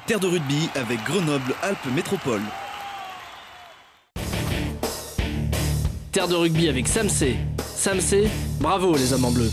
Terre de rugby avec Grenoble-Alpes Métropole. Terre de rugby avec Samsé. Samsé, bravo les hommes en bleu.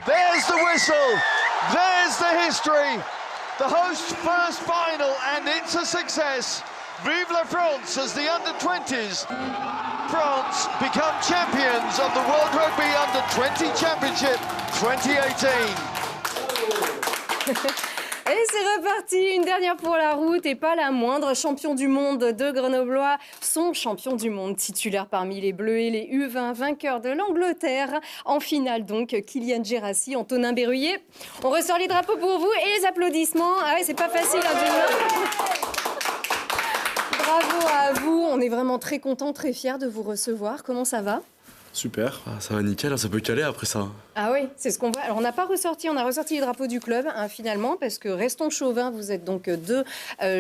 There's the whistle, there's the history. The host's first final and it's a success. Vive la France as the under-20s. France become champions of the World Rugby Under-20 Championship 2018. Et c'est reparti, une dernière pour la route et pas la moindre. Champion du monde de Grenoblois, son champion du monde titulaire parmi les Bleus et les U20, vainqueur de l'Angleterre. En finale donc, Kylian Gerassi, Antonin Berruyer. On ressort les drapeaux pour vous et les applaudissements. Ah ouais, c'est pas facile, Bravo à vous, on est vraiment très contents, très fiers de vous recevoir. Comment ça va ? Super, ça va nickel, ça peut caler après ça. Ah oui, c'est ce qu'on voit. Alors on n'a pas ressorti, on a ressorti les drapeaux du club finalement parce que restons chauvins, vous êtes donc deux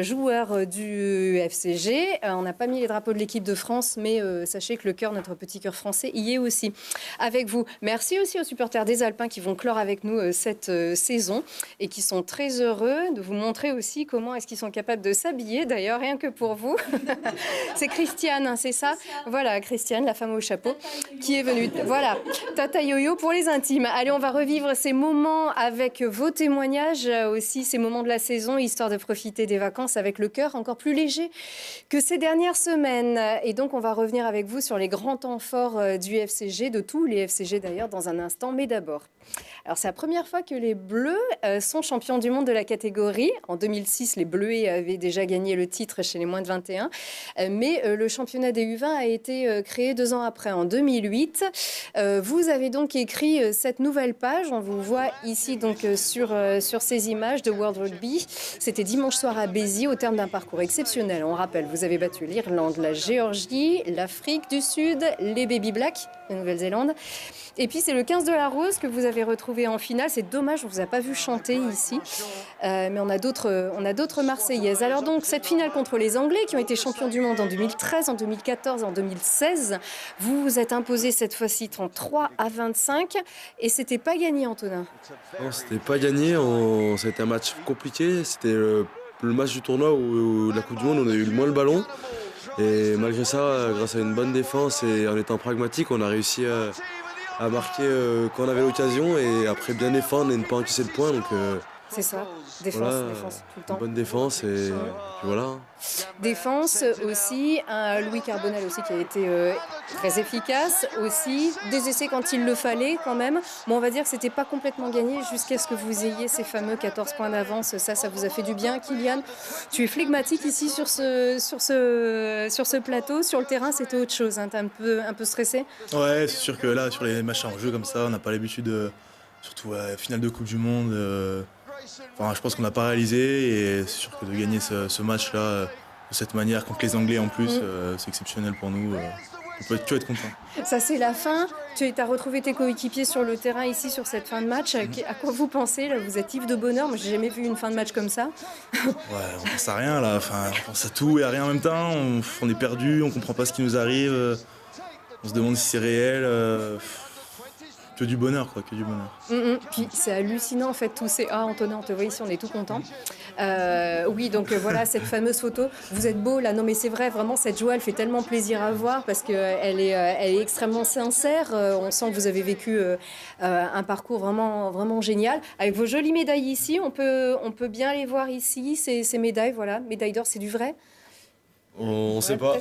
joueurs du FCG. On n'a pas mis les drapeaux de l'équipe de France, mais sachez que le cœur, notre petit cœur français, y est aussi avec vous. Merci aussi aux supporters des Alpins qui vont clore avec nous cette saison et qui sont très heureux de vous montrer aussi comment est-ce qu'ils sont capables de s'habiller. D'ailleurs, rien que pour vous. C'est Christiane, hein, c'est ça ? Voilà, Christiane, la femme au chapeau, qui est venue. Voilà, Tata Yo-Yo pour les intimes. Allez, on va revivre ces moments avec vos témoignages, aussi ces moments de la saison, histoire de profiter des vacances avec le cœur encore plus léger que ces dernières semaines. Et donc, on va revenir avec vous sur les grands temps forts du FCG, de tous les FCG d'ailleurs, dans un instant. Mais d'abord, alors c'est la première fois que les Bleus sont champions du monde de la catégorie. En 2006, les Bleuets avaient déjà gagné le titre chez les moins de 21. Mais le championnat des U20 a été créé 2 ans après, en 2008. Vous avez donc écrit cette nouvelle page. On vous voit ici donc sur ces images de World Rugby. C'était dimanche soir à Béziers au terme d'un parcours exceptionnel. On rappelle, vous avez battu l'Irlande, la Géorgie, l'Afrique du Sud, les Baby Blacks de Nouvelle-Zélande. Et puis c'est le 15 de la Rose que vous avez retrouvé en finale. C'est dommage, on ne vous a pas vu chanter ici. Mais on a d'autres Marseillaises. Alors donc cette finale contre les Anglais qui ont été champions du monde en 2013, en 2014, en 2016. Vous vous êtes imposé cette fois-ci 33-25 et c'était pas gagné, Antonin. Non, c'était pas gagné, c'était un match compliqué. C'était le match du tournoi où la Coupe du Monde on a eu le moins le ballon. Et malgré ça, grâce à une bonne défense et en étant pragmatique, on a réussi à marquer quand on avait l'occasion et après bien défendre et ne pas encaisser de points. Donc, c'est ça, défense, voilà, défense tout le temps. Bonne défense et puis voilà. Défense aussi, un Louis Carbonel aussi qui a été très efficace aussi, des essais quand il le fallait quand même. Bon, on va dire que c'était pas complètement gagné jusqu'à ce que vous ayez ces fameux 14 points d'avance. Ça vous a fait du bien, Kylian. Tu es flegmatique ici sur ce plateau, sur le terrain, c'était autre chose. Hein. T'es un peu stressé. Ouais, c'est sûr que là, sur les matchs en jeu comme ça, on n'a pas l'habitude, surtout à la finale de Coupe du Monde. Enfin, je pense qu'on n'a pas réalisé et c'est sûr que de gagner ce match-là de cette manière contre les Anglais en plus, c'est exceptionnel pour nous. On peut que être content. Ça, c'est la fin. Tu as retrouvé tes coéquipiers sur le terrain ici, sur cette fin de match. À quoi vous pensez là? Vous êtes ivre de bonheur. Moi, j'ai jamais vu une fin de match comme ça. Ouais, on pense à rien là. Enfin, on pense à tout et à rien en même temps. On est perdu, on comprend pas ce qui nous arrive. On se demande si c'est réel. Que du bonheur, quoi, que du bonheur. Puis c'est hallucinant en fait, tous ces... Ah, Antonin, on te voit ici, on est tout content. Oui, donc voilà, cette fameuse photo. Vous êtes beau là, non mais c'est vrai, vraiment, cette joie, elle fait tellement plaisir à voir parce qu'elle est extrêmement sincère. On sent que vous avez vécu un parcours vraiment, vraiment génial. Avec vos jolies médailles ici, on peut bien les voir ici, ces médailles, voilà. Médailles d'or, c'est du vrai? On sait pas.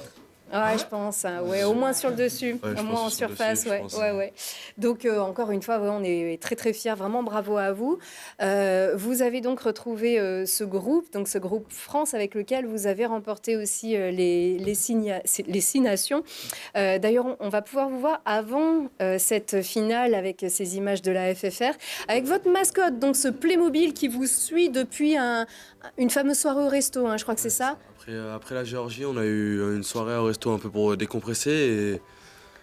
Ouais, je pense. Hein. Ouais, au moins sur le dessus, Ouais, je au pense moins en sur le surface. dessus, je pense. Ouais. Donc, encore une fois, ouais, on est très, très fiers. Vraiment, bravo à vous. Vous avez donc retrouvé ce groupe, donc ce groupe France, avec lequel vous avez remporté aussi les 6 nations. D'ailleurs, on va pouvoir vous voir avant cette finale avec ces images de la FFR, avec votre mascotte, donc ce Playmobil qui vous suit depuis une fameuse soirée au resto, hein, je crois que c'est ça. Après la Géorgie, on a eu une soirée au resto un peu pour décompresser et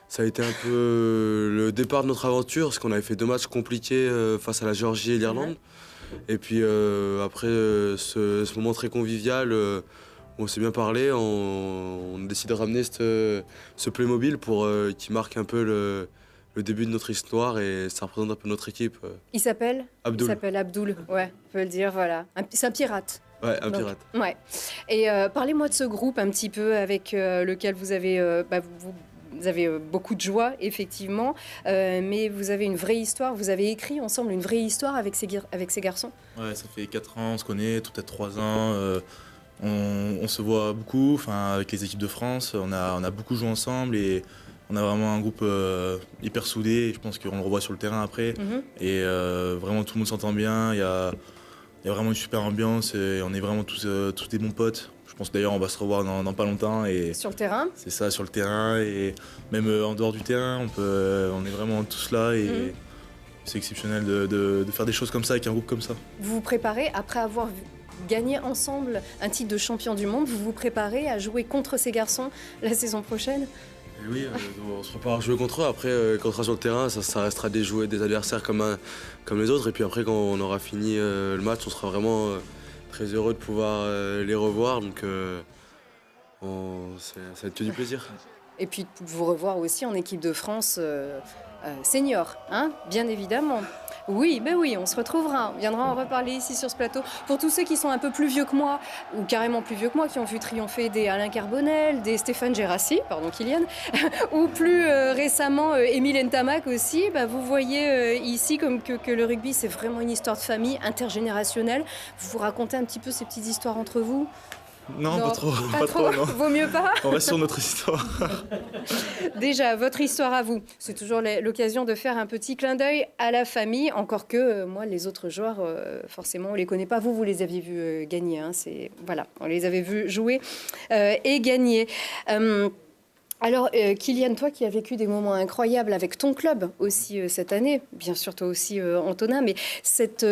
ça a été un peu le départ de notre aventure parce qu'on avait fait 2 matchs compliqués face à la Géorgie et l'Irlande. Et puis après ce moment très convivial, on s'est bien parlé, on décide de ramener ce Playmobil pour qui marque un peu le début de notre histoire et ça représente un peu notre équipe. Il s'appelle Abdoul. Il s'appelle Abdoul, ouais, on peut le dire, voilà. C'est un pirate. Ouais, un Donc, pirate. Ouais. Et parlez-moi de ce groupe un petit peu avec lequel vous avez, vous avez beaucoup de joie, effectivement, mais vous avez une vraie histoire, vous avez écrit ensemble une vraie histoire avec ces garçons. Ouais, ça fait 4 ans, on se connaît, peut-être 3 ans. On se voit beaucoup, avec les équipes de France, on a beaucoup joué ensemble et on a vraiment un groupe hyper soudé. Et je pense qu'on le revoit sur le terrain après. Et vraiment tout le monde s'entend bien, il y a vraiment une super ambiance et on est vraiment tous des bons potes. Je pense d'ailleurs on va se revoir dans pas longtemps. Et Sur le terrain. c'est ça, sur le terrain et même en dehors du terrain, on est vraiment tous là et c'est exceptionnel de faire des choses comme ça avec un groupe comme ça. Vous vous préparez, après avoir gagné ensemble un titre de champion du monde, vous vous préparez à jouer contre ces garçons la saison prochaine? Et oui, on se prépare à jouer contre eux. Après, quand on sera sur le terrain, ça restera des adversaires comme les autres. Et puis après, quand on aura fini le match, on sera vraiment très heureux de pouvoir les revoir. Donc, ça va être que du plaisir. Et puis de vous revoir aussi en équipe de France senior, hein, bien évidemment. Oui, ben oui, on se retrouvera, on viendra en reparler ici sur ce plateau. Pour tous ceux qui sont un peu plus vieux que moi, ou carrément plus vieux que moi, qui ont vu triompher des Alain Carbonel, des Stéphane Gérassi, pardon Kylian, ou plus récemment Émile Ntamak aussi, bah, vous voyez ici comme que le rugby c'est vraiment une histoire de famille intergénérationnelle. Vous vous racontez un petit peu ces petites histoires entre vous? Non, Non, pas trop, non. Vaut mieux pas. On reste sur notre histoire. Déjà, votre histoire à vous, c'est toujours l'occasion de faire un petit clin d'œil à la famille, encore que moi, les autres joueurs, forcément, on les connaît pas. Vous les aviez vus gagner, hein, voilà, on les avait vus jouer et gagner. Alors, Kylian, toi qui as vécu des moments incroyables avec ton club aussi cette année, bien sûr toi aussi, Antonin, mais cette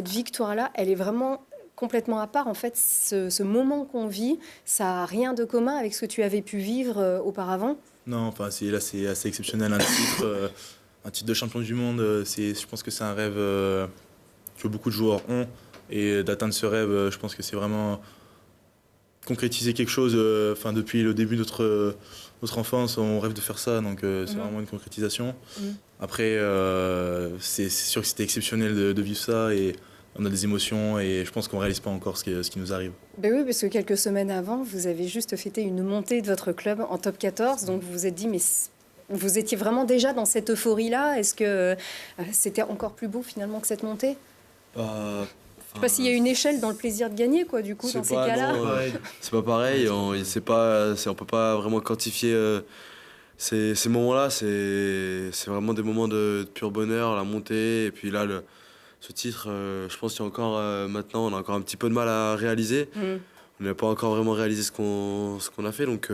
victoire-là, elle est vraiment complètement à part. En fait, ce moment qu'on vit, ça n'a rien de commun avec ce que tu avais pu vivre auparavant. Non, c'est assez exceptionnel, un titre de champion du monde. Je pense que c'est un rêve que beaucoup de joueurs ont. Et d'atteindre ce rêve, je pense que c'est vraiment concrétiser quelque chose. Depuis le début de notre enfance, on rêve de faire ça. Donc c'est vraiment une concrétisation. Après, c'est sûr que c'était exceptionnel de vivre ça. Et on a des émotions et je pense qu'on ne réalise pas encore ce qui nous arrive. Ben oui, parce que quelques semaines avant, vous avez juste fêté une montée de votre club en top 14. Donc vous vous êtes dit, mais vous étiez vraiment déjà dans cette euphorie-là. Est-ce que c'était encore plus beau finalement que cette montée? Je ne sais pas s'il y a une échelle dans le plaisir de gagner, quoi, du coup, dans ces cas-là. C'est pas pareil, on ne peut pas vraiment quantifier ces moments-là. C'est vraiment des moments de pur bonheur, la montée et puis là, ce titre, je pense qu'il y a encore, maintenant, on a encore un petit peu de mal à réaliser. On n'a pas encore vraiment réalisé ce qu'on a fait, donc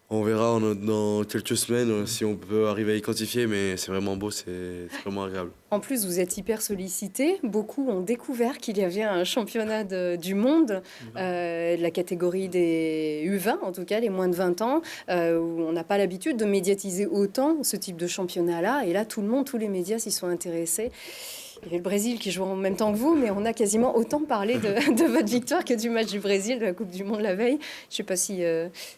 on verra dans quelques semaines si on peut arriver à y quantifier, mais c'est vraiment beau, c'est vraiment agréable. En plus, vous êtes hyper sollicité. Beaucoup ont découvert qu'il y avait un championnat du monde, de la catégorie des U20, en tout cas, les moins de 20 ans, où on n'a pas l'habitude de médiatiser autant ce type de championnat-là. Et là, tous les médias s'y sont intéressés. Il y avait le Brésil qui joue en même temps que vous, mais on a quasiment autant parlé de votre victoire que du match du Brésil, de la Coupe du Monde la veille. Je ne sais pas si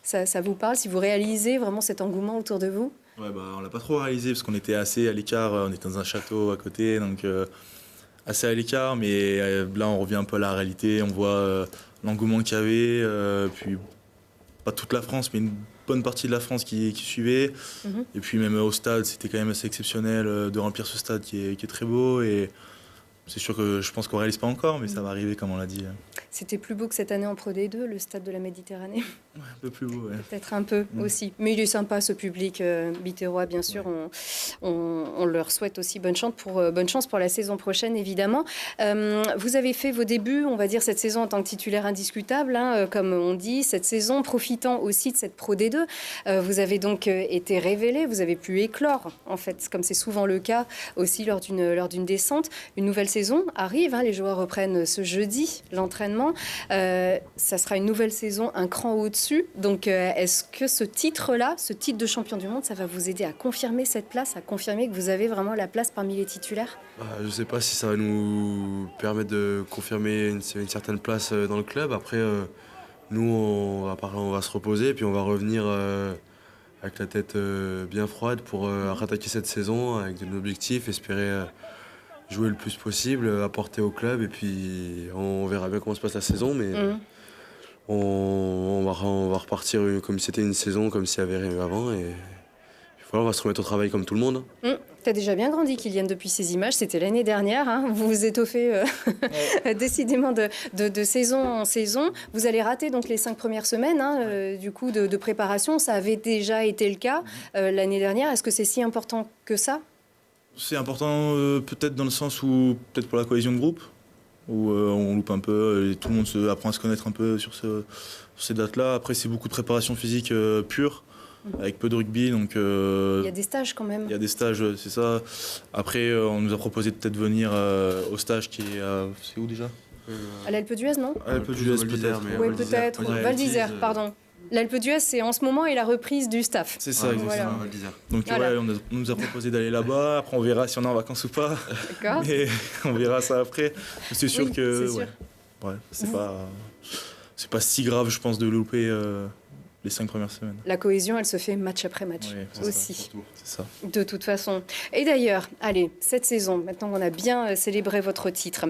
ça vous parle, si vous réalisez vraiment cet engouement autour de vous. Ouais, on ne l'a pas trop réalisé parce qu'on était assez à l'écart. On était dans un château à côté, donc assez à l'écart. Mais là, on revient un peu à la réalité. On voit l'engouement qu'il y avait, puis pas toute la France, mais une bonne partie de la France qui suivait. Et puis même au stade, c'était quand même assez exceptionnel de remplir ce stade qui est très beau. Et C'est sûr que je pense qu'on ne réalise pas encore, mais ça va arriver comme on l'a dit. C'était plus beau que cette année en Pro D2, le stade de la Méditerranée. Ouais, un peu plus beau, ouais. Peut-être un peu aussi. Mais il est sympa ce public biterrois, bien sûr. Ouais. On leur souhaite aussi bonne chance pour la saison prochaine, évidemment. Vous avez fait vos débuts, on va dire, cette saison en tant que titulaire indiscutable, hein, comme on dit, cette saison, profitant aussi de cette Pro D2. Vous avez donc été révélé, vous avez pu éclore, en fait, comme c'est souvent le cas aussi lors d'une descente. Une nouvelle saison arrive, hein, les joueurs reprennent ce jeudi l'entraînement. Ça sera une nouvelle saison, un cran au-dessus. Donc, est-ce que ce titre-là, ce titre de champion du monde, ça va vous aider à confirmer cette place, à confirmer que vous avez vraiment la place parmi les titulaires ? Je ne sais pas si ça va nous permettre de confirmer une certaine place dans le club. Après, nous, on va se reposer et puis on va revenir avec la tête bien froide pour rattaquer cette saison avec de objectifs, espérer jouer le plus possible, apporter au club et puis on verra bien comment se passe la saison, mais on va repartir comme si c'était une saison, comme s'il n'y avait rien eu avant et voilà, on va se remettre au travail comme tout le monde. Tu as déjà bien grandi, Kylian, depuis ces images. C'était l'année dernière. Hein. Vous vous étoffez décidément de saison en saison. Vous allez rater donc les 5 premières semaines du coup, de préparation. Ça avait déjà été le cas l'année dernière. Est-ce que c'est si important que ça ? C'est important peut-être dans le sens où, peut-être pour la cohésion de groupe, où on loupe un peu et tout le monde apprend à se connaître un peu sur ces dates-là. Après, c'est beaucoup de préparation physique pure, avec peu de rugby. Donc, il y a des stages quand même. Il y a des stages, c'est ça. Après, on nous a proposé de peut-être venir au stage qui est c'est où déjà à l'Alpe d'Huez, non ? À l'Alpe d'Huez, peut-être. Oui, peut-être. Val d'Isère, pardon. L'Alpe d'Huez, c'est en ce moment et la reprise du staff. C'est ça, exactement. Val d'Isère. Donc voilà. On nous a proposé d'aller là-bas. Après, on verra si on est en vacances ou pas. D'accord. Mais on verra ça après. C'est sûr que c'est sûr. C'est pas si grave, je pense, de louper les 5 premières semaines. La cohésion, elle se fait match après match aussi. C'est ça. De toute façon. Et d'ailleurs, allez, cette saison, maintenant qu'on a bien célébré votre titre,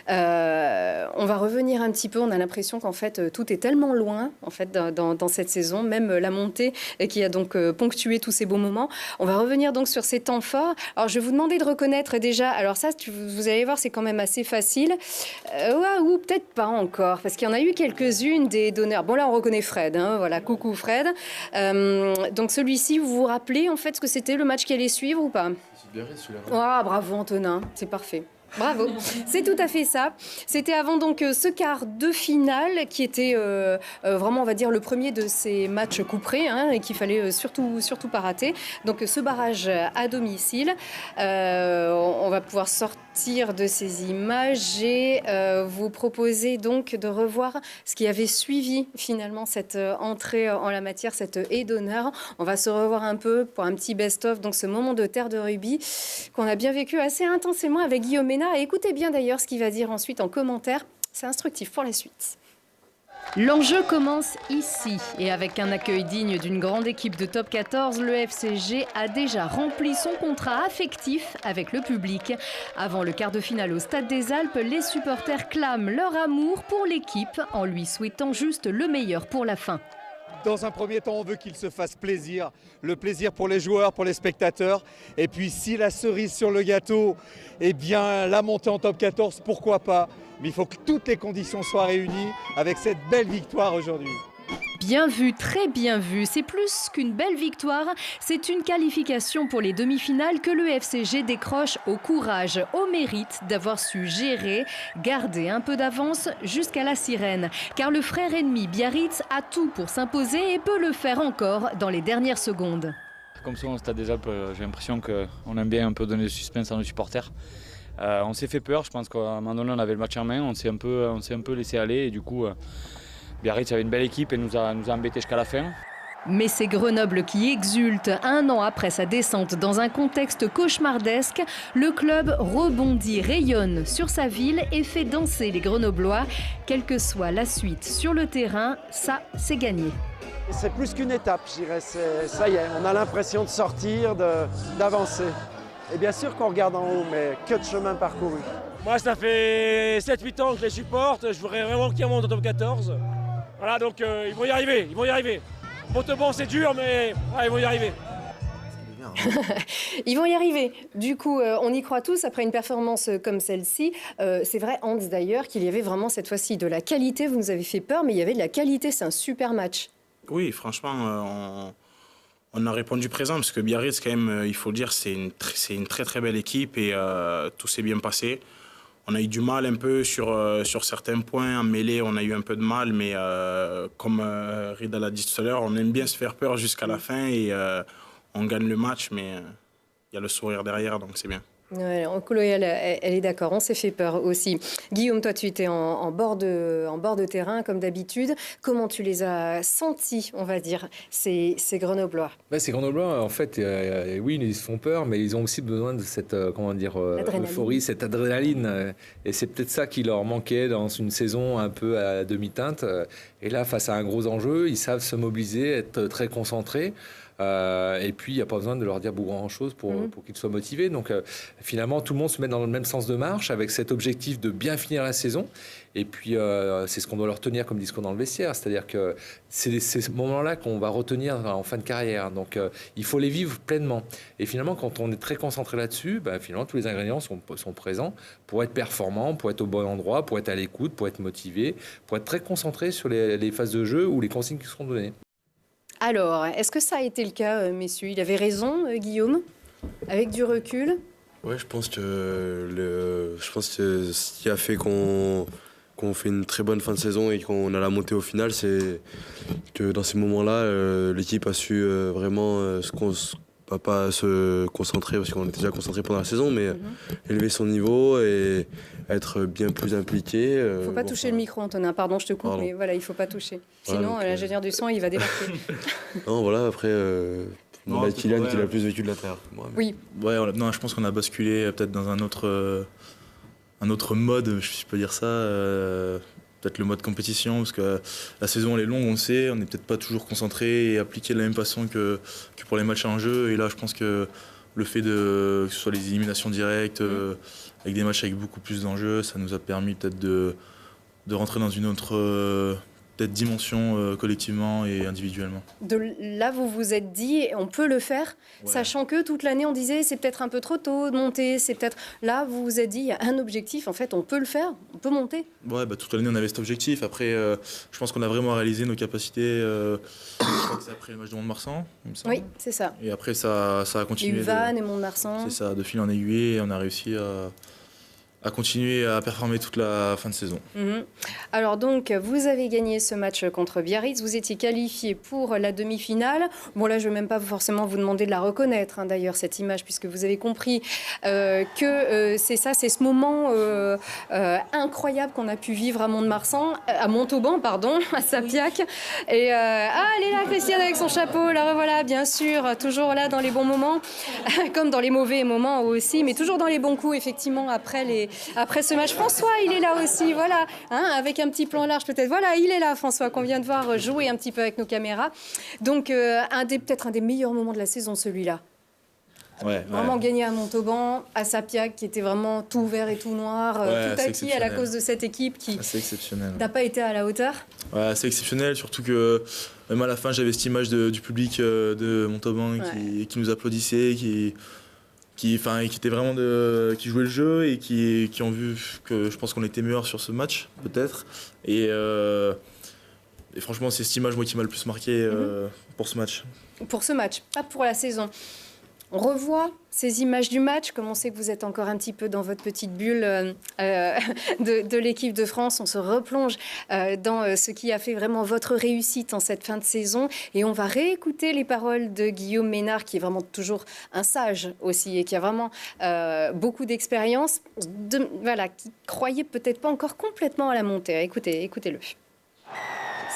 on va revenir un petit peu. On a l'impression qu'en fait, tout est tellement loin en fait, dans cette saison, même la montée qui a donc ponctué tous ces beaux moments. On va revenir donc sur ces temps forts. Alors, je vais vous demander de reconnaître déjà, alors ça, vous allez voir, c'est quand même assez facile. Ou peut-être pas encore, parce qu'il y en a eu quelques-unes des donneurs. Bon, là, on reconnaît Fred, hein, voilà, coucou Fred. Donc celui-ci, vous vous rappelez en fait ce que c'était le match qui allait suivre ou pas ? C'est bien celui-là. Ah, bravo Antonin, c'est parfait. Bravo, c'est tout à fait ça. C'était avant donc ce quart de finale qui était vraiment, on va dire, le premier de ces matchs couperés et qu'il fallait surtout pas rater. Donc ce barrage à domicile, on va pouvoir sortir de ces images et vous proposer donc de revoir ce qui avait suivi finalement cette entrée en la matière, cette haie d'honneur. On va se revoir un peu pour un petit best-of, donc ce moment de terre de rugby qu'on a bien vécu assez intensément avec Guillaume Ménard. Et écoutez bien d'ailleurs ce qu'il va dire ensuite en commentaire, c'est instructif pour la suite. L'enjeu commence ici et avec un accueil digne d'une grande équipe de top 14, le FCG a déjà rempli son contrat affectif avec le public. Avant le quart de finale au Stade des Alpes, les supporters clament leur amour pour l'équipe en lui souhaitant juste le meilleur pour la fin. Dans un premier temps, on veut qu'il se fasse plaisir, le plaisir pour les joueurs, pour les spectateurs. Et puis si la cerise sur le gâteau, eh bien la montée en top 14, pourquoi pas. Mais il faut que toutes les conditions soient réunies avec cette belle victoire aujourd'hui. Bien vu, très bien vu. C'est plus qu'une belle victoire, c'est une qualification pour les demi-finales que le FCG décroche au courage, au mérite d'avoir su gérer, garder un peu d'avance jusqu'à la sirène. Car le frère ennemi Biarritz a tout pour s'imposer et peut le faire encore dans les dernières secondes. Comme ça, au Stade des Alpes, j'ai l'impression qu'on aime bien un peu donner du suspense à nos supporters. On s'est fait peur, je pense qu'à un moment donné on avait le match en main, on s'est un peu laissé aller et du coup Biarritz avait une belle équipe et nous a embêtés jusqu'à la fin. Mais c'est Grenoble qui exulte. 1 an après sa descente dans un contexte cauchemardesque, le club rebondit, rayonne sur sa ville et fait danser les Grenoblois. Quelle que soit la suite sur le terrain, ça c'est gagné. C'est plus qu'une étape, je dirais. Ça y est, on a l'impression de sortir, d'avancer. Et bien sûr qu'on regarde en haut, mais que de chemin parcouru. Moi, ça fait 7-8 ans que je les supporte. Je voudrais vraiment qu'ils remontent au top 14. Voilà, donc ils vont y arriver, Montauban, c'est dur, mais ils vont y arriver. Ce qui est bien j'espère. Ils vont y arriver. Du coup, on y croit tous après une performance comme celle-ci. C'est vrai, Hans, d'ailleurs, qu'il y avait vraiment cette fois-ci de la qualité. Vous nous avez fait peur, mais il y avait de la qualité. C'est un super match. Oui, franchement, on a répondu présent parce que Biarritz, quand même, il faut le dire, c'est une très très belle équipe et tout s'est bien passé. On a eu du mal un peu sur certains points. En mêlée, on a eu un peu de mal, mais comme Rida l'a dit tout à l'heure, on aime bien se faire peur jusqu'à la fin et on gagne le match, mais il y a le sourire derrière, donc c'est bien. Ouais, Chloé, elle est d'accord, on s'est fait peur aussi. Guillaume, toi, tu étais en bord de terrain, comme d'habitude. Comment tu les as sentis, on va dire, ces Grenoblois? Ces Grenoblois, en fait, oui, ils se font peur, mais ils ont aussi besoin de cette euphorie, cette adrénaline. Et c'est peut-être ça qui leur manquait dans une saison un peu à demi-teinte. Et là, face à un gros enjeu, ils savent se mobiliser, être très concentrés. Et puis, il n'y a pas besoin de leur dire grand-chose pour qu'ils soient motivés. Donc, finalement, tout le monde se met dans le même sens de marche avec cet objectif de bien finir la saison. Et puis, c'est ce qu'on doit leur tenir comme discours dans le vestiaire. C'est-à-dire que c'est ces moments-là qu'on va retenir en fin de carrière. Donc, il faut les vivre pleinement. Et finalement, quand on est très concentré là-dessus, finalement, tous les ingrédients sont présents pour être performant, pour être au bon endroit, pour être à l'écoute, pour être motivé, pour être très concentré sur les phases de jeu ou les consignes qui seront données. Alors, est-ce que ça a été le cas, messieurs? Il avait raison, Guillaume, avec du recul? Oui, je pense que ce qui a fait qu'on fait une très bonne fin de saison et qu'on a la montée au final, c'est que dans ces moments-là, l'équipe a su vraiment pas se concentrer, parce qu'on était déjà concentré pendant la saison, mais élever son niveau et être bien plus impliqué. Il ne faut pas toucher le micro, Antonin. Pardon, je te coupe, mais voilà, il ne faut pas toucher. Sinon, voilà, l'ingénieur du son, il va débarquer. Non, voilà, après, on a Kylian qui l'a plus vécu de la terre. Oui. Ouais, non, je pense qu'on a basculé peut-être dans un autre mode, je peux dire ça. Peut-être le mode compétition, parce que la saison elle est longue, on le sait, on n'est peut-être pas toujours concentré et appliqué de la même façon que pour les matchs en jeu. Et là, je pense que le fait que ce soit les éliminations directes, avec des matchs avec beaucoup plus d'enjeux, ça nous a permis peut-être de rentrer dans une autre peut-être dimension collectivement et individuellement. Là, vous vous êtes dit, on peut le faire, sachant que toute l'année, on disait, c'est peut-être un peu trop tôt de monter, c'est peut-être... Là, vous vous êtes dit, il y a un objectif, en fait, on peut le faire, on peut monter. Ouais, toute l'année, on avait cet objectif. Après, je pense qu'on a vraiment réalisé nos capacités. Je crois que c'est après le match de Mont-de-Marsan, il me semble. Oui, c'est ça. Et après, ça a continué. Il y a eu Vannes et Mont-de-Marsan. C'est ça, de fil en aiguille, et on a réussi à continuer à performer toute la fin de saison. Alors donc, vous avez gagné ce match contre Biarritz, vous étiez qualifié pour la demi-finale. Bon là, je ne vais même pas forcément vous demander de la reconnaître, d'ailleurs, cette image, puisque vous avez compris que c'est ce moment incroyable qu'on a pu vivre à Montauban, à Sapiac. Et elle est là, Christiane, avec son chapeau, la revoilà, bien sûr, toujours là dans les bons moments, comme dans les mauvais moments aussi, mais toujours dans les bons coups, effectivement, après ce match. François, il est là aussi, voilà, avec un petit plan large peut-être. Voilà, il est là, François, qu'on vient de voir jouer un petit peu avec nos caméras. Donc, peut-être un des meilleurs moments de la saison, celui-là. Vraiment gagné à Montauban, à Sapiac, qui était vraiment tout vert et tout noir, tout acquis à la cause de cette équipe qui n'a pas été à la hauteur. Ouais, c'est exceptionnel, surtout que même à la fin, j'avais cette image du public de Montauban qui nous applaudissait, qui était vraiment qui jouait le jeu et qui ont vu que je pense qu'on était meilleurs sur ce match, peut-être. Et franchement, c'est cette image moi qui m'a le plus marqué pour ce match. Pour ce match, pas pour la saison. On revoit ces images du match, comme on sait que vous êtes encore un petit peu dans votre petite bulle de l'équipe de France. On se replonge dans ce qui a fait vraiment votre réussite en cette fin de saison. Et on va réécouter les paroles de Guillaume Ménard, qui est vraiment toujours un sage aussi et qui a vraiment beaucoup d'expérience, qui croyait peut-être pas encore complètement à la montée. Écoutez-le.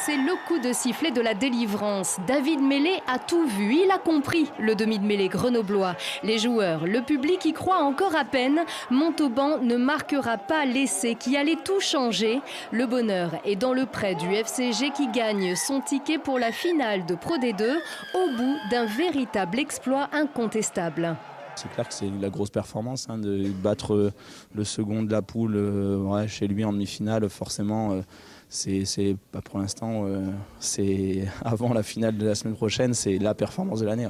C'est le coup de sifflet de la délivrance. David Mêlé a tout vu, il a compris le demi de mêlée grenoblois. Les joueurs, le public y croit encore à peine. Montauban ne marquera pas l'essai qui allait tout changer. Le bonheur est dans le prêt du FCG qui gagne son ticket pour la finale de Pro D2 au bout d'un véritable exploit incontestable. C'est clair que c'est la grosse performance de battre le second de la poule chez lui en demi-finale, forcément. C'est pas pour l'instant, c'est avant la finale de la semaine prochaine, c'est la performance de l'année.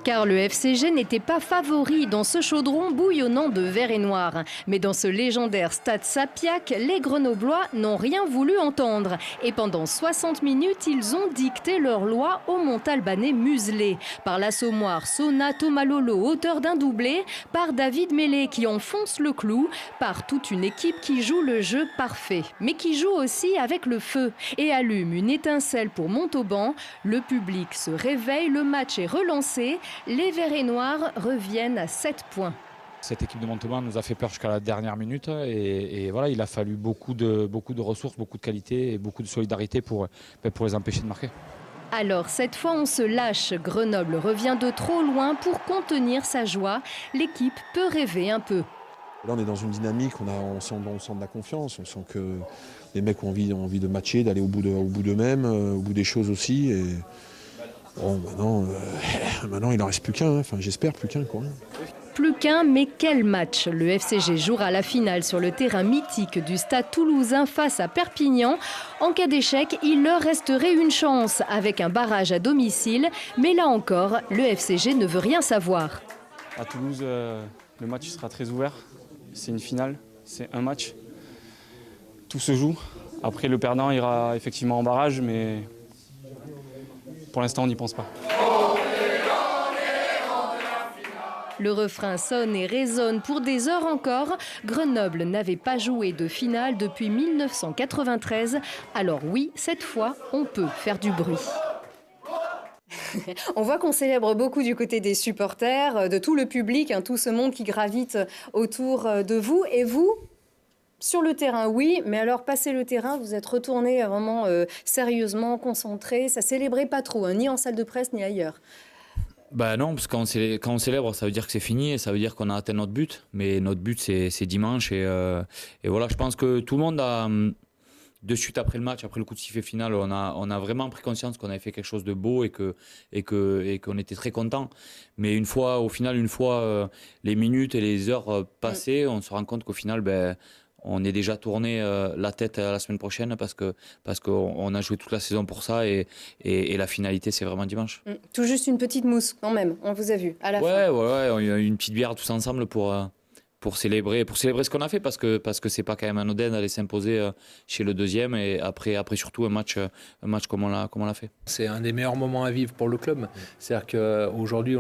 Car le FCG n'était pas favori dans ce chaudron bouillonnant de vert et noir. Mais dans ce légendaire stade Sapiac, les Grenoblois n'ont rien voulu entendre. Et pendant 60 minutes, ils ont dicté leur loi au Montalbanais muselé. Par l'assommoir Sona Tomalolo, auteur d'un doublé, par David Mélé qui enfonce le clou, par toute une équipe qui joue le jeu parfait. Mais qui joue aussi avec le feu et allume une étincelle pour Montauban. Le public se réveille, le match est relancé. Les Verts et Noirs reviennent à 7 points. Cette équipe de Montauban nous a fait peur jusqu'à la dernière minute et voilà, il a fallu beaucoup de ressources, beaucoup de qualité et beaucoup de solidarité pour les empêcher de marquer. Alors cette fois on se lâche, Grenoble revient de trop loin pour contenir sa joie. L'équipe peut rêver un peu. Là on est dans une dynamique, on sent de la confiance, on sent que les mecs ont envie de matcher, d'aller au bout d'eux-mêmes, au bout des choses aussi. Et bon, maintenant il n'en reste plus qu'un, enfin j'espère plus qu'un quoi. Plus qu'un, mais quel match! Le FCG jouera la finale sur le terrain mythique du Stade Toulousain face à Perpignan. En cas d'échec, il leur resterait une chance avec un barrage à domicile. Mais là encore, le FCG ne veut rien savoir. À Toulouse, le match sera très ouvert. C'est une finale, c'est un match. Tout se joue. Après, le perdant ira effectivement en barrage, mais pour l'instant, on n'y pense pas. Le refrain sonne et résonne pour des heures encore. Grenoble n'avait pas joué de finale depuis 1993. Alors oui, cette fois, on peut faire du bruit. On voit qu'on célèbre beaucoup du côté des supporters, de tout le public, tout ce monde qui gravite autour de vous. Et vous, sur le terrain, oui, mais alors passé le terrain, vous êtes retourné vraiment sérieusement, concentré. Ça célébrait pas trop, ni en salle de presse, ni ailleurs. Bah non, parce que quand on célèbre, ça veut dire que c'est fini et ça veut dire qu'on a atteint notre but. Mais notre but, c'est dimanche. Et voilà, je pense que tout le monde a, de suite après le match, après le coup de sifflet final, on a vraiment pris conscience qu'on avait fait quelque chose de beau et qu'on était très content. Mais une fois les minutes et les heures passées, on se rend compte qu'au final, on est déjà tourné la tête à la semaine prochaine parce qu'on a joué toute la saison pour ça et la finalité c'est vraiment dimanche. Tout juste une petite mousse quand même, on vous a vu à la fin. Ouais, on a eu une petite bière tous ensemble pour célébrer ce qu'on a fait parce que c'est pas quand même anodin d'aller s'imposer chez le deuxième et après surtout un match comme on l'a fait. C'est un des meilleurs moments à vivre pour le club. C'est-à-dire qu'aujourd'hui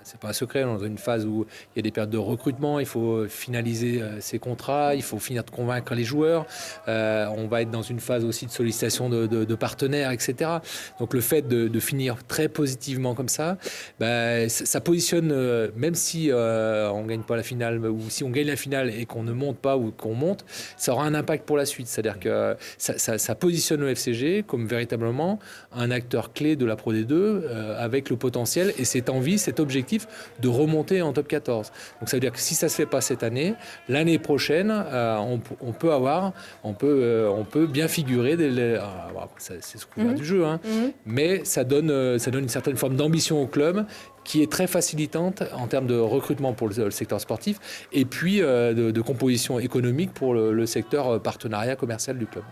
c'est pas un secret, on est dans une phase où il y a des périodes de recrutement, il faut finaliser ses contrats, il faut finir de convaincre les joueurs. On va être dans une phase aussi de sollicitation de partenaires, etc. Donc le fait de finir très positivement comme ça, ça positionne, même si on gagne pas la finale, ou si on gagne la finale et qu'on ne monte pas ou qu'on monte, ça aura un impact pour la suite. C'est-à-dire que ça positionne le FCG comme véritablement un acteur clé de la Pro D2 avec le potentiel et cette envie, cet objectif de remonter en top 14. Donc ça veut dire que si ça se fait pas cette année, l'année prochaine, on peut bien figurer. C'est ce couvert du jeu, mais ça donne une certaine forme d'ambition au club qui est très facilitante en termes de recrutement pour le secteur sportif et puis de composition économique pour le secteur partenariat commercial du club.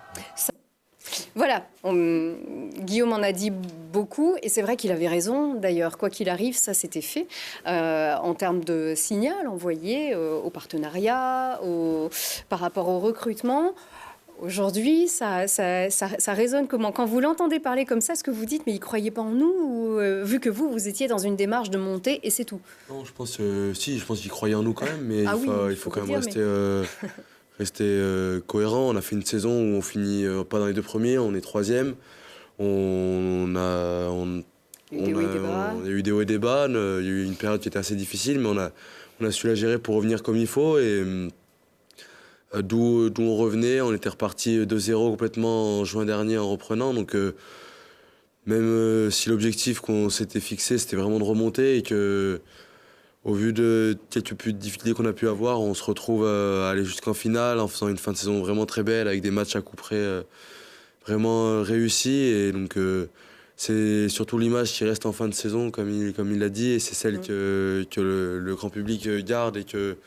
Voilà, Guillaume en a dit beaucoup et c'est vrai qu'il avait raison d'ailleurs, quoi qu'il arrive, ça c'était fait en termes de signal envoyé au partenariat, par rapport au recrutement. Aujourd'hui, ça résonne comment? Quand vous l'entendez parler comme ça, est-ce que vous dites mais il ne croyait pas en nous ou, vu que vous étiez dans une démarche de montée et c'est tout? Non, je pense qu'il croyait en nous quand même, mais il faut quand même rester cohérent. On a fait une saison où on finit pas dans les deux premiers, on est troisième. On a eu des hauts et des bas. Il y a eu une période qui était assez difficile, mais on a su la gérer pour revenir comme il faut. Et d'où on revenait, on était reparti 2-0 complètement en juin dernier en reprenant. Donc même si l'objectif qu'on s'était fixé, c'était vraiment de remonter et que au vu de quelques plus de difficultés qu'on a pu avoir, on se retrouve à aller jusqu'en finale en faisant une fin de saison vraiment très belle avec des matchs à coup près vraiment réussis. Et donc c'est surtout l'image qui reste en fin de saison, comme il l'a dit, et c'est celle que le grand public garde et que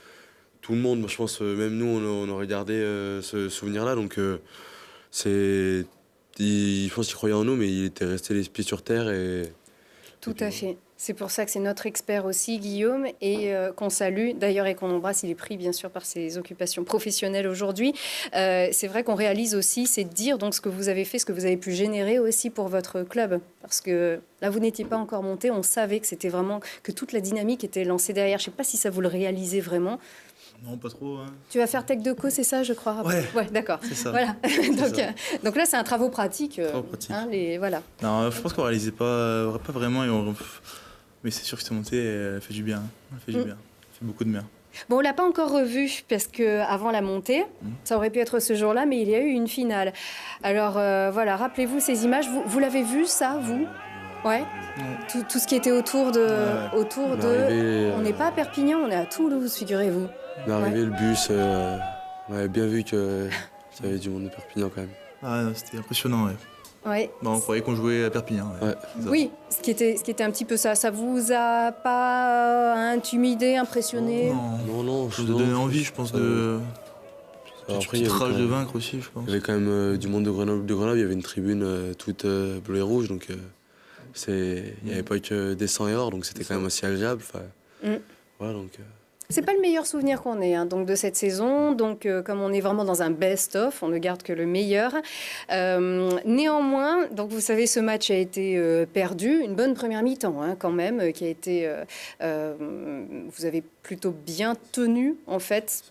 tout le monde, je pense, même nous, on aurait gardé ce souvenir-là. Donc je pense qu'il croyait en nous, mais il était resté les pieds sur terre. Tout à fait. C'est pour ça que c'est notre expert aussi, Guillaume, et qu'on salue d'ailleurs et qu'on embrasse. Il est pris bien sûr par ses occupations professionnelles aujourd'hui. C'est vrai qu'on réalise aussi, c'est de dire donc ce que vous avez fait, ce que vous avez pu générer aussi pour votre club. Parce que là, vous n'étiez pas encore monté. On savait que c'était vraiment, que toute la dynamique était lancée derrière. Je ne sais pas si ça vous le réalisez vraiment. Non, pas trop. Hein. Tu vas faire Tech Deco, c'est ça, je crois. Ouais, d'accord. C'est ça. Voilà. Donc là, c'est un travaux pratique. Hein, voilà. Non, je pense qu'on ne réalisait pas vraiment. Mais c'est sûr que cette montée, elle fait du bien. Elle fait du bien. Elle fait beaucoup de bien. Bon, on ne l'a pas encore revu parce qu'avant la montée, ça aurait pu être ce jour-là, mais il y a eu une finale. Alors voilà, rappelez-vous ces images. Vous l'avez vu, ça, vous ? Ouais. Tout ce qui était autour de... On n'est pas à Perpignan, on est à Toulouse, figurez-vous. On est arrivé, le bus, on avait bien vu qu'il y avait du monde de Perpignan quand même. Ah, c'était impressionnant, ouais. Ouais. Bon, on croyait qu'on jouait à Perpignan. Ouais. Oui, ce qui était un petit peu ça. Ça vous a pas intimidé, impressionné ? Non. Ça vous a donné envie, je pense, de... Petite rage de vaincre aussi, je pense. Il y avait quand même du monde de Grenoble. Il y avait une tribune toute bleue et rouge, donc il n'y avait pas que des 100 et or, donc c'était quand même assez agréable. Voilà, donc... C'est pas le meilleur souvenir qu'on ait donc de cette saison. Donc, comme on est vraiment dans un best-of, on ne garde que le meilleur. Néanmoins, donc vous savez, ce match a été perdu. Une bonne première mi-temps, quand même, qui a été... vous avez plutôt bien tenu, en fait,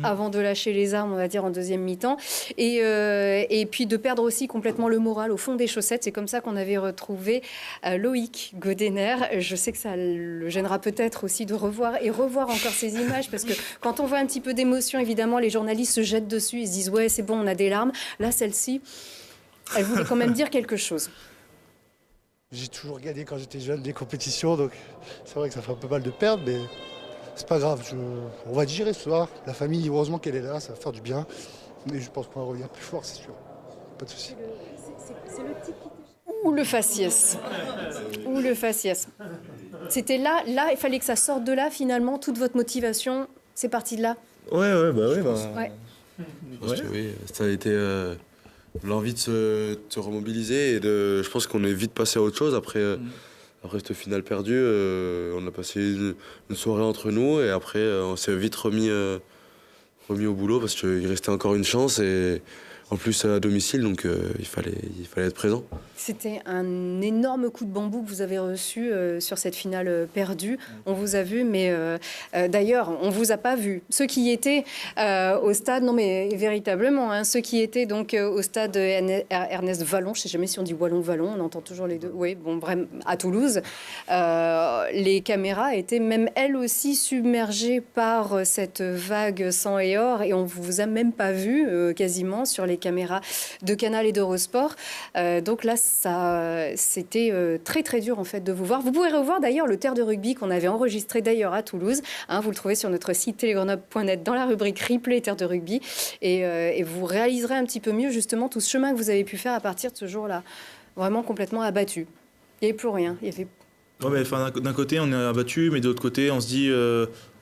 avant de lâcher les armes, on va dire, en deuxième mi-temps. Et puis de perdre aussi complètement le moral au fond des chaussettes. C'est comme ça qu'on avait retrouvé Loïc Godener. Je sais que ça le gênera peut-être aussi de revoir encore ces images, parce que quand on voit un petit peu d'émotion, évidemment, les journalistes se jettent dessus. Ils se disent « Ouais, c'est bon, on a des larmes ». Là, celle-ci, elle voulait quand même dire quelque chose. J'ai toujours gagné quand j'étais jeune des compétitions, donc c'est vrai que ça fait un peu mal de perdre, mais... C'est pas grave, on va digérer ce soir. La famille, heureusement qu'elle est là, ça va faire du bien. Mais je pense qu'on va revenir plus fort, c'est sûr. Pas de souci. C'est le type ou le faciès. Ou le faciès. C'était là, il fallait que ça sorte de là, finalement, toute votre motivation, c'est parti de là. Ouais. Je pense que oui, ça a été l'envie de se remobiliser et je pense qu'on est vite passé à autre chose après. Après cette finale perdue, on a passé une soirée entre nous et après on s'est vite remis au boulot parce qu'il restait encore une chance et en plus à domicile, donc il fallait être présent. C'était un énorme coup de bambou que vous avez reçu sur cette finale perdue. On vous a vu, mais d'ailleurs, on ne vous a pas vu. Ceux qui étaient au stade, non mais véritablement, ceux qui étaient donc au stade Ernest Vallon, je ne sais jamais si on dit Wallon-Vallon, on entend toujours les deux, oui, bon, bref, à Toulouse, les caméras étaient même elles aussi submergées par cette vague sang et or et on ne vous a même pas vu quasiment sur les caméras de Canal et d'Eurosport. Donc là, c'était très très dur en fait de vous voir. Vous pouvez revoir d'ailleurs le Terre de rugby qu'on avait enregistré d'ailleurs à Toulouse. Vous le trouvez sur notre site télégrenoble.net dans la rubrique replay Terre de rugby et vous réaliserez un petit peu mieux justement tout ce chemin que vous avez pu faire à partir de ce jour-là. Vraiment complètement abattu. Il n'y avait plus rien. Il y avait... Ouais, mais, d'un côté, on est abattu, mais de l'autre côté, on se dit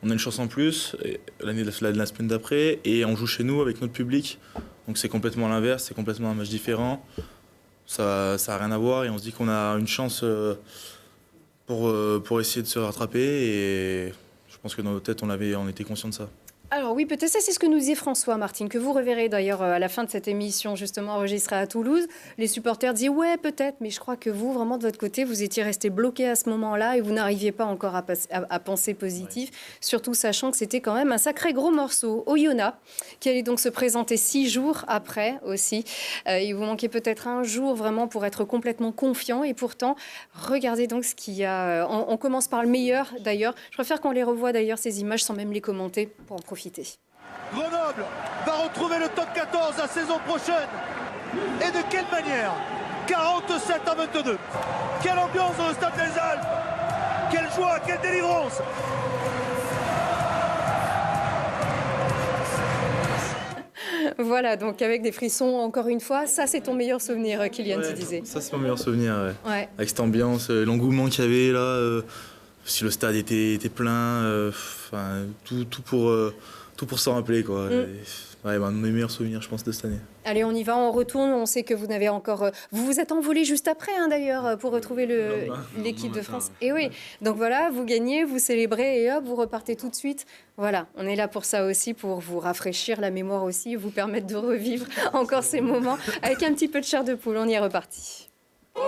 on a une chance en plus la semaine d'après et on joue chez nous avec notre public. Donc c'est complètement l'inverse, c'est complètement un match différent. Ça n'a rien à voir et on se dit qu'on a une chance pour essayer de se rattraper et je pense que dans nos têtes, on était conscient de ça. Alors oui, peut-être ça, c'est ce que nous disait François, Martine, que vous reverrez d'ailleurs à la fin de cette émission justement enregistrée à Toulouse. Les supporters disaient ouais, peut-être, mais je crois que vous, vraiment de votre côté, vous étiez resté bloqué à ce moment-là et vous n'arriviez pas encore à penser positif, surtout sachant que c'était quand même un sacré gros morceau. Oyonnax, qui allait donc se présenter 6 jours après aussi. Il vous manquait peut-être un jour vraiment pour être complètement confiant et pourtant, regardez donc ce qu'il y a. On commence par le meilleur d'ailleurs. Je préfère qu'on les revoie d'ailleurs ces images sans même les commenter pour en profiter. Grenoble va retrouver le top 14 la saison prochaine. Et de quelle manière? 47-22. Quelle ambiance dans le stade des Alpes. Quelle joie, quelle délivrance. Voilà, donc avec des frissons, encore une fois, ça c'est ton meilleur souvenir, Kylian, tu disais. Ça c'est mon meilleur souvenir, ouais. Avec cette ambiance, l'engouement qu'il y avait là, si le stade était plein, tout pour s'en rappeler, quoi. Ouais, un de mes meilleurs souvenirs, je pense, de cette année. Allez, on y va, on retourne. On sait que vous n'avez encore... Vous vous êtes envolé juste après, hein, d'ailleurs, pour retrouver l'équipe de France. Et oui, donc voilà, vous gagnez, vous célébrez et hop, vous repartez tout de suite. Voilà, on est là pour ça aussi, pour vous rafraîchir la mémoire aussi, vous permettre de revivre encore ces moments avec un petit peu de chair de poule. On y est reparti. C'est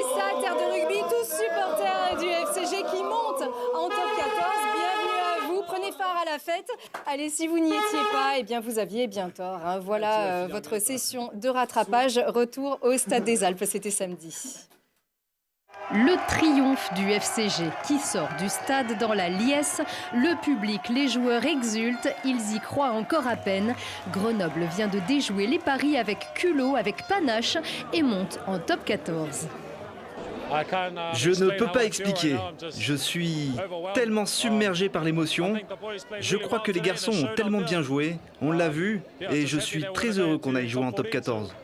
ça, Terre de Rugby, tous supporters du FCG qui montent en top 14. Bienvenue à vous, prenez part à la fête. Allez, si vous n'y étiez pas, eh bien vous aviez bien tort. Hein. Voilà votre session de rattrapage. Retour au Stade des Alpes, c'était samedi. Le triomphe du FCG qui sort du stade dans la liesse. Le public, les joueurs exultent, ils y croient encore à peine. Grenoble vient de déjouer les paris avec culot, avec panache et monte en top 14. Je ne peux pas expliquer. Je suis tellement submergé par l'émotion. Je crois que les garçons ont tellement bien joué. On l'a vu et je suis très heureux qu'on aille jouer en top 14.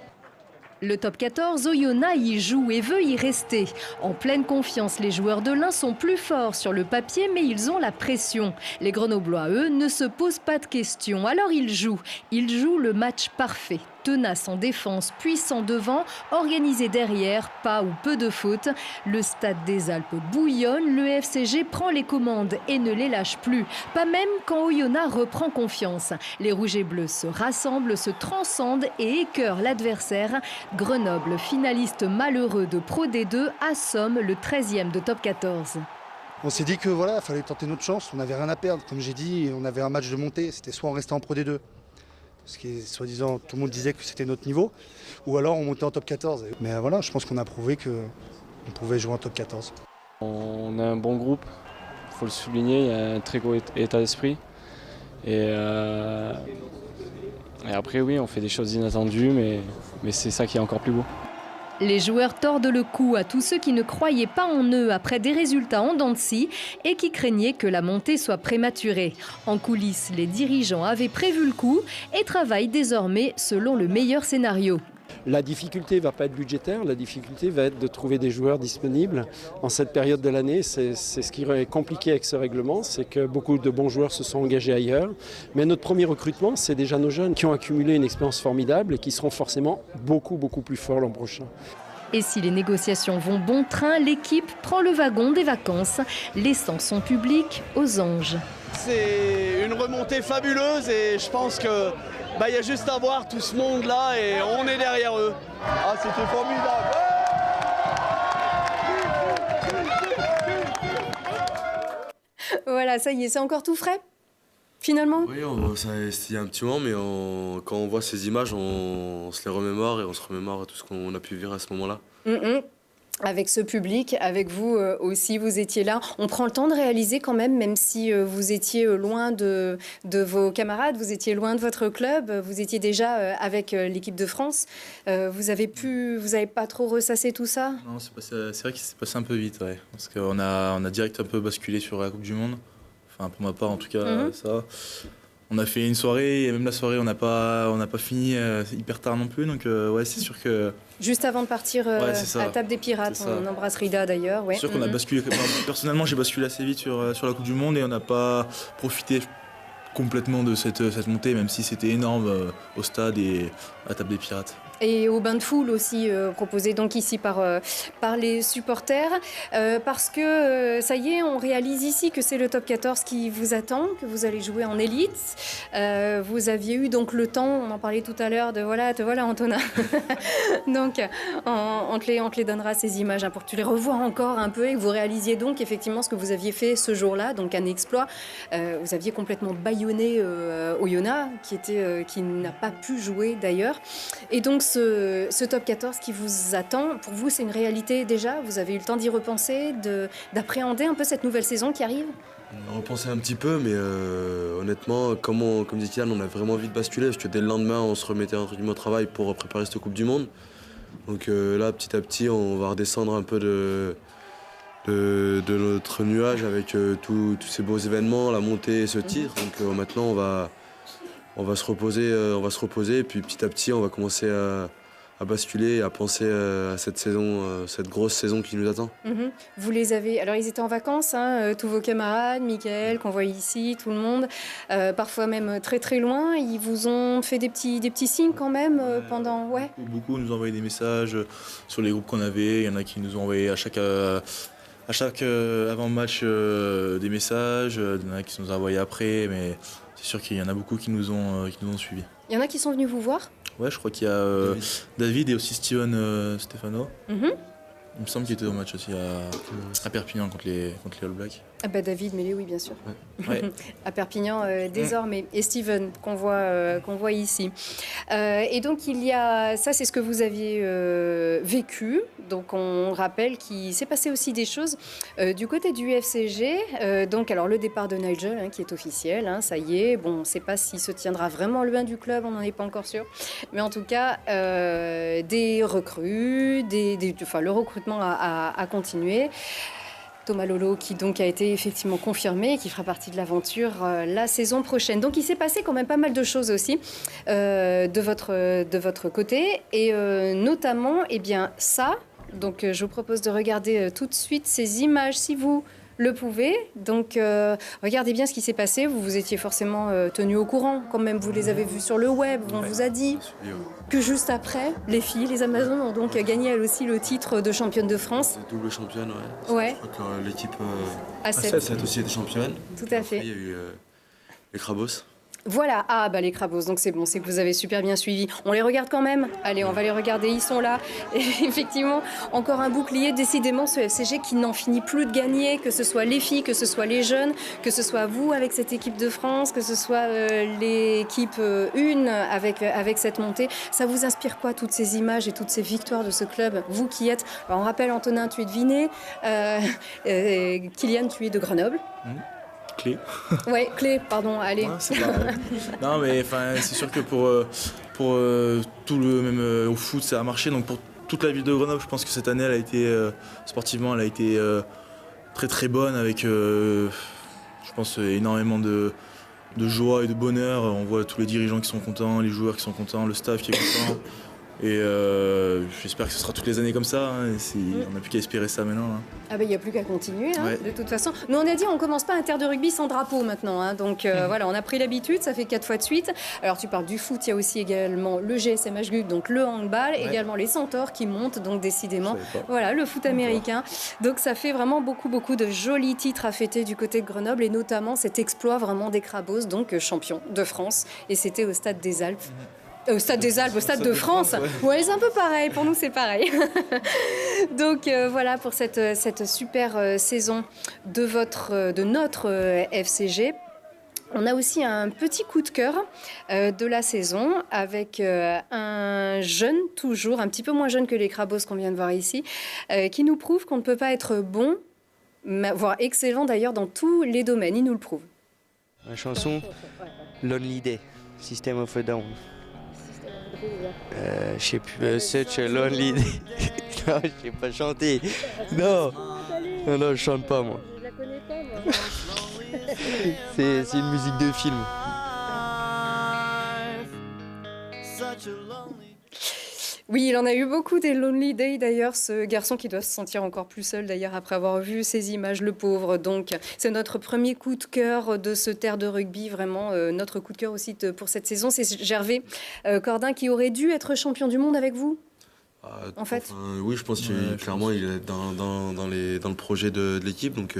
Le top 14, Oyonnax y joue et veut y rester. En pleine confiance, les joueurs de l'Ain sont plus forts sur le papier, mais ils ont la pression. Les Grenoblois, eux, ne se posent pas de questions. Alors ils jouent. Ils jouent le match parfait. Tenace en défense, puissant devant, organisé derrière, pas ou peu de fautes. Le Stade des Alpes bouillonne, le FCG prend les commandes et ne les lâche plus. Pas même quand Oyonnax reprend confiance. Les Rouges et Bleus se rassemblent, se transcendent et écœurent l'adversaire. Grenoble, finaliste malheureux de Pro D2, assomme le 13e de top 14. On s'est dit que voilà, il fallait tenter notre chance, on n'avait rien à perdre. Comme j'ai dit, on avait un match de montée, c'était soit on restait en Pro D2. Parce que soi-disant, tout le monde disait que c'était notre niveau, ou alors on montait en top 14. Mais voilà, je pense qu'on a prouvé qu'on pouvait jouer en top 14. On a un bon groupe, il faut le souligner, il y a un très gros état d'esprit. Et après, oui, on fait des choses inattendues, mais c'est ça qui est encore plus beau. Les joueurs tordent le cou à tous ceux qui ne croyaient pas en eux après des résultats en dents de scie et qui craignaient que la montée soit prématurée. En coulisses, les dirigeants avaient prévu le coup et travaillent désormais selon le meilleur scénario. La difficulté ne va pas être budgétaire, la difficulté va être de trouver des joueurs disponibles. En cette période de l'année, c'est ce qui est compliqué avec ce règlement, c'est que beaucoup de bons joueurs se sont engagés ailleurs. Mais notre premier recrutement, c'est déjà nos jeunes qui ont accumulé une expérience formidable et qui seront forcément beaucoup plus forts l'an prochain. Et si les négociations vont bon train, l'équipe prend le wagon des vacances, laissant son public aux anges. C'est une remontée fabuleuse et je pense que y a juste à voir tout ce monde-là et on est derrière eux. Ah, c'était formidable. Voilà, ça y est, c'est encore tout frais, finalement. Oui, il y a un petit moment, mais quand on voit ces images, on se les remémore et on se remémore tout ce qu'on a pu vivre à ce moment-là. Avec ce public, avec vous aussi, vous étiez là. On prend le temps de réaliser quand même si vous étiez loin de vos camarades, vous étiez loin de votre club, vous étiez déjà avec l'équipe de France. Vous avez pas trop ressassé tout ça? Non, c'est vrai qu'il s'est passé un peu vite, ouais. Parce qu'on a direct un peu basculé sur la Coupe du Monde. Enfin, pour ma part, en tout cas, ça. On a fait une soirée et même la soirée, on n'a pas fini hyper tard non plus. Donc, ouais, c'est sûr que... Juste avant de partir à Table des Pirates, on embrasse Rida d'ailleurs. Ouais. C'est sûr qu'on a basculé. Personnellement, j'ai basculé assez vite sur la Coupe du Monde et on n'a pas profité complètement de cette montée, même si c'était énorme au stade et à Table des Pirates. Et au bain de foule aussi, proposé donc ici par les supporters, parce que ça y est, on réalise ici que c'est le top 14 qui vous attend, que vous allez jouer en élite. Vous aviez eu donc le temps, on en parlait tout à l'heure, te voilà Antonin. Donc on te les donnera ces images pour que tu les revoies encore un peu et que vous réalisiez donc effectivement ce que vous aviez fait ce jour-là, donc un exploit. Vous aviez complètement bâillonné Oyonnax, qui n'a pas pu jouer d'ailleurs. Et donc ce top 14 qui vous attend, pour vous, c'est une réalité déjà? Vous avez eu le temps d'y repenser, d'appréhender un peu cette nouvelle saison qui arrive? On a repensé un petit peu, mais honnêtement, comme dit Kylian, on a vraiment envie de basculer, parce que dès le lendemain, on se remettait entre guillemets au travail pour préparer cette Coupe du Monde. Donc là, petit à petit, on va redescendre un peu de notre nuage avec tous ces beaux événements, la montée et ce titre. Donc maintenant, on va se reposer, et puis petit à petit, on va commencer basculer et à penser à cette saison, cette grosse saison qui nous attend. Vous les avez... Alors, ils étaient en vacances, hein, tous vos camarades, Mickaël, qu'on voit ici, tout le monde, parfois même très très loin. Ils vous ont fait des petits signes quand même pendant... Ouais. Beaucoup nous ont envoyé des messages sur les groupes qu'on avait. Il y en a qui nous ont envoyé à chaque avant-match des messages. Il y en a qui nous ont envoyé après, mais c'est sûr qu'il y en a beaucoup qui nous ont suivis. Il y en a qui sont venus vous voir? Ouais, je crois qu'il y a David et aussi Steven Stefano. Il me semble qu'il était au match aussi à Perpignan contre les All Blacks. Ah bah David Mélé, oui, bien sûr. Ouais. À Perpignan désormais. Et Steven, qu'on voit ici. Et donc, il y a... Ça, c'est ce que vous aviez vécu. Donc, on rappelle qu'il s'est passé aussi des choses du côté du FCG. Donc, alors, le départ de Nigel, hein, qui est officiel, hein, ça y est. Bon, on ne sait pas s'il se tiendra vraiment loin du club, on n'en est pas encore sûr. Mais en tout cas, des recrues, le recrutement a continué. Thomas Lolo qui donc a été effectivement confirmé et qui fera partie de l'aventure la saison prochaine. Donc il s'est passé quand même pas mal de choses aussi de votre côté et notamment ça. Donc je vous propose de regarder tout de suite ces images si vous le pouvez. Donc regardez bien ce qui s'est passé. Vous vous étiez forcément tenu au courant quand même. Vous les avez vus sur le web. On vous a dit que juste après, les filles, les Amazones ont donc gagné elles aussi le titre de championne de France. Double championne, ouais. Je crois que l'équipe A7 aussi était championne. Tout à fait. Après, il y a eu les Crabos. Voilà, les Crabos, donc c'est bon, c'est que vous avez super bien suivi. On les regarde quand même. Allez, on va les regarder, ils sont là. Et effectivement, encore un bouclier, décidément, ce FCG qui n'en finit plus de gagner, que ce soit les filles, que ce soit les jeunes, que ce soit vous avec cette équipe de France, que ce soit l'équipe 1 avec cette montée. Ça vous inspire quoi, toutes ces images et toutes ces victoires de ce club, vous qui êtes... Alors, on rappelle, Antonin, tu es de Vinay, Kylian, tu es de Grenoble. Clé. Ouais, Clé, pardon, allez. Ouais, non, mais c'est sûr que pour tout le même au foot, ça a marché. Donc pour toute la ville de Grenoble, je pense que cette année, elle a été sportivement, elle a été très très bonne avec, je pense, énormément de joie et de bonheur. On voit tous les dirigeants qui sont contents, les joueurs qui sont contents, le staff qui est content. Et j'espère que ce sera toutes les années comme ça. Hein, on n'a plus qu'à espérer ça maintenant. Hein. Ah ben il n'y a plus qu'à continuer, hein, de toute façon. Nous on a dit on commence pas un terre de rugby sans drapeau maintenant. Hein, donc voilà, on a pris l'habitude, ça fait 4 fois de suite. Alors tu parles du foot, il y a aussi également le GSM HGUC, donc le handball, également les Centaures qui montent, donc décidément. Voilà, le foot américain. Donc ça fait vraiment beaucoup de jolis titres à fêter du côté de Grenoble et notamment cet exploit vraiment des Crabos, donc champion de France. Et c'était au Stade des Alpes. Au Stade des Alpes, au Stade de France. Ouais, c'est un peu pareil. Pour nous, c'est pareil. Donc voilà pour cette super saison de notre FCG. On a aussi un petit coup de cœur de la saison avec un jeune, toujours, un petit peu moins jeune que les Crabos qu'on vient de voir ici, qui nous prouve qu'on ne peut pas être bon, voire excellent d'ailleurs dans tous les domaines. Il nous le prouve. La chanson Lonely Day, System of a Down. Je sais plus, Such a Lonely Day. Non, je sais pas chanter. Non, je chante pas moi. Je la connais pas moi. C'est une musique de film. Oui, il en a eu beaucoup des Lonely Day d'ailleurs, ce garçon qui doit se sentir encore plus seul d'ailleurs après avoir vu ces images, le pauvre. Donc c'est notre premier coup de cœur de ce terre de rugby, vraiment notre coup de cœur aussi pour cette saison. C'est Gervais Cordin qui aurait dû être champion du monde avec vous en fait. Oui, je pense que clairement il est dans le projet de l'équipe, donc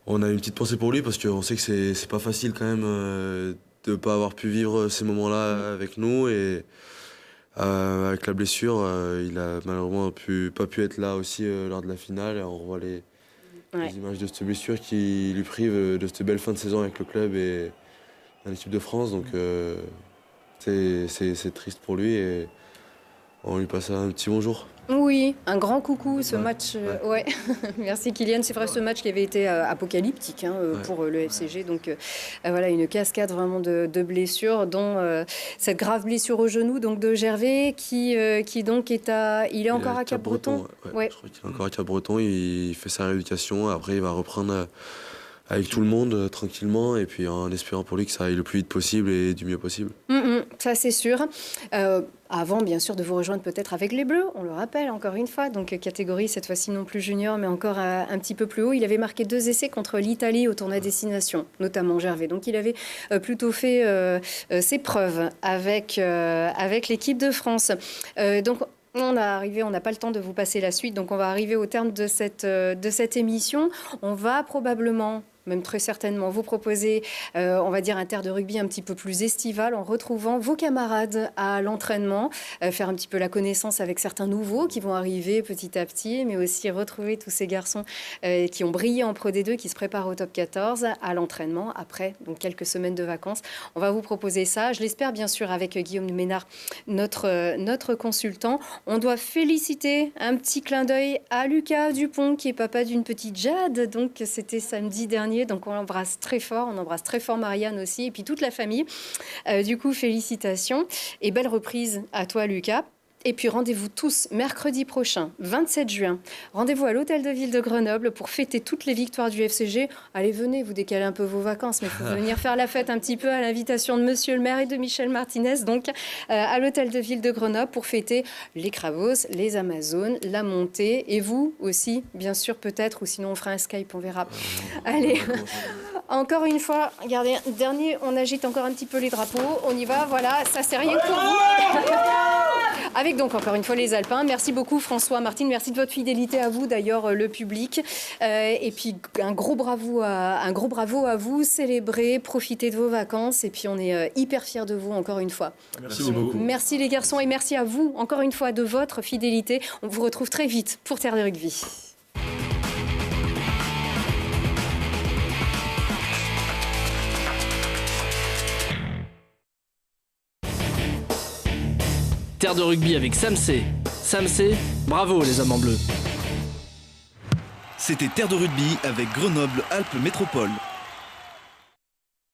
on a une petite pensée pour lui parce qu'on sait que c'est pas facile quand même de ne pas avoir pu vivre ces moments-là avec nous et avec la blessure, il a malheureusement pas pu être là aussi lors de la finale. On revoit les images de cette blessure qui lui prive de cette belle fin de saison avec le club et l'équipe de France. Donc c'est triste pour lui et on lui passe un petit bonjour. Oui, un grand coucou, ce match. Ouais. Merci Kylian, c'est vrai ce match qui avait été apocalyptique pour le FCG. Donc voilà, une cascade vraiment de blessures, dont cette grave blessure au genou donc de Gervais qui donc il est encore à Cap-Breton. Je crois qu'il est encore à Cap-Breton, il fait sa rééducation, après il va reprendre avec tout le monde tranquillement et puis en espérant pour lui que ça aille le plus vite possible et du mieux possible. Ça c'est sûr. Avant bien sûr de vous rejoindre peut-être avec les Bleus, on le rappelle encore une fois, donc catégorie cette fois-ci non plus junior mais encore un petit peu plus haut. Il avait marqué 2 essais contre l'Italie au tournoi Destination, notamment Gervais. Donc il avait plutôt fait ses preuves avec l'équipe de France. Donc on n'a pas le temps de vous passer la suite, donc on va arriver au terme de cette émission. On va probablement, même très certainement, vous proposer, on va dire, un terre de rugby un petit peu plus estival en retrouvant vos camarades à l'entraînement, faire un petit peu la connaissance avec certains nouveaux qui vont arriver petit à petit, mais aussi retrouver tous ces garçons qui ont brillé en Pro D2, qui se préparent au top 14 à l'entraînement après donc quelques semaines de vacances. On va vous proposer ça, je l'espère bien sûr avec Guillaume Ménard, notre consultant. On doit féliciter un petit clin d'œil à Lucas Dupont qui est papa d'une petite Jade, donc c'était samedi dernier. Donc on l'embrasse très fort, on embrasse très fort Marianne aussi et puis toute la famille. Du coup, félicitations et belle reprise à toi Lucas. Et puis rendez-vous tous mercredi prochain, 27 juin. Rendez-vous à l'Hôtel de Ville de Grenoble pour fêter toutes les victoires du FCG. Allez, venez, vous décalez un peu vos vacances, mais il faut venir faire la fête un petit peu à l'invitation de Monsieur le maire et de Michel Martinez, donc à l'Hôtel de Ville de Grenoble pour fêter les Cravos, les Amazones, la montée et vous aussi, bien sûr, peut-être, ou sinon on fera un Skype, on verra. Allez, encore une fois, regardez, dernier, on agite encore un petit peu les drapeaux. On y va, voilà, ça c'est rien pour vous. Avec donc encore une fois les Alpins. Merci beaucoup François, Martine, merci de votre fidélité à vous d'ailleurs le public. Et puis un gros bravo à vous, célébrez, profitez de vos vacances et puis on est hyper fiers de vous encore une fois. Merci beaucoup. Merci les garçons et merci à vous encore une fois de votre fidélité. On vous retrouve très vite pour Terre de Rugby. Terre de rugby avec Samsé. Samsé, bravo les hommes en bleu. C'était Terre de rugby avec Grenoble-Alpes Métropole.